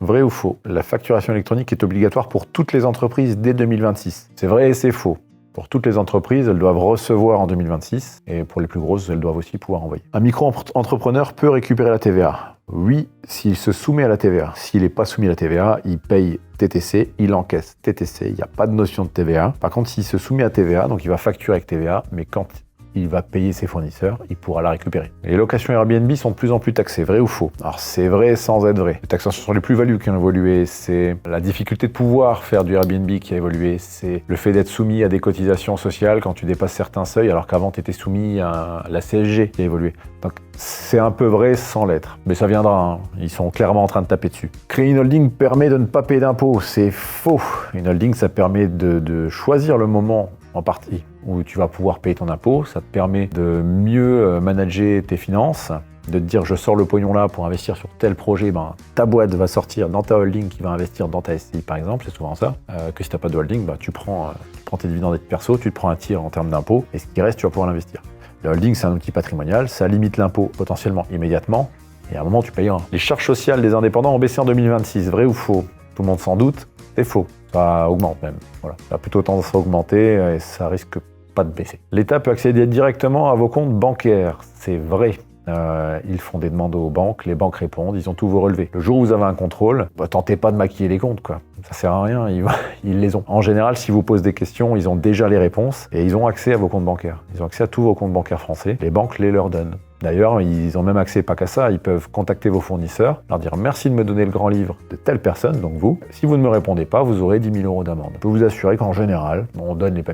Vrai ou faux? La facturation électronique est obligatoire pour toutes les entreprises dès 2026. C'est vrai et c'est faux. Pour toutes les entreprises, elles doivent recevoir en 2026 et pour les plus grosses, elles doivent aussi pouvoir envoyer. Un micro-entrepreneur peut récupérer la TVA. Oui, s'il se soumet à la TVA. S'il n'est pas soumis à la TVA, il paye TTC, il encaisse TTC, il n'y a pas de notion de TVA. Par contre, s'il se soumet à TVA, donc il va facturer avec TVA, mais quand il va payer ses fournisseurs, il pourra la récupérer. Les locations Airbnb sont de plus en plus taxées, vrai ou faux? Alors c'est vrai sans être vrai. Les taxations sur les plus-values qui ont évolué, c'est la difficulté de pouvoir faire du Airbnb qui a évolué, c'est le fait d'être soumis à des cotisations sociales quand tu dépasses certains seuils, alors qu'avant tu étais soumis à la CSG qui a évolué. Donc c'est un peu vrai sans l'être, mais ça viendra, hein. Ils sont clairement en train de taper dessus. Créer une holding permet de ne pas payer d'impôts, c'est faux. Une holding, ça permet de choisir le moment en partie où tu vas pouvoir payer ton impôt, ça te permet de mieux manager tes finances, de te dire je sors le pognon là pour investir sur tel projet, ta boîte va sortir dans ta holding qui va investir dans ta SCI par exemple, c'est souvent ça, que si tu n'as pas de holding, tu prends tes dividendes perso, tu te prends un tir en termes d'impôt et ce qui reste tu vas pouvoir l'investir. Le holding c'est un outil patrimonial, ça limite l'impôt potentiellement immédiatement et à un moment tu payeras. Les charges sociales des indépendants ont baissé en 2026, vrai ou faux? Tout le monde s'en doute, c'est faux. Ça augmente même. Voilà. Ça a plutôt tendance à augmenter et ça risque pas de baisser. L'État peut accéder directement à vos comptes bancaires. C'est vrai. Ils font des demandes aux banques, les banques répondent, ils ont tous vos relevés. Le jour où vous avez un contrôle, tentez pas de maquiller les comptes, quoi. Ça sert à rien, ils les ont. En général, si vous posez des questions, ils ont déjà les réponses et ils ont accès à vos comptes bancaires. Ils ont accès à tous vos comptes bancaires français. Les banques les leur donnent. D'ailleurs, ils ont même accès, pas qu'à ça, ils peuvent contacter vos fournisseurs, leur dire merci de me donner le grand livre de telle personne, donc vous. Si vous ne me répondez pas, vous aurez 10 000 € d'amende. Je peux vous assurer qu'en général, on donne les papiers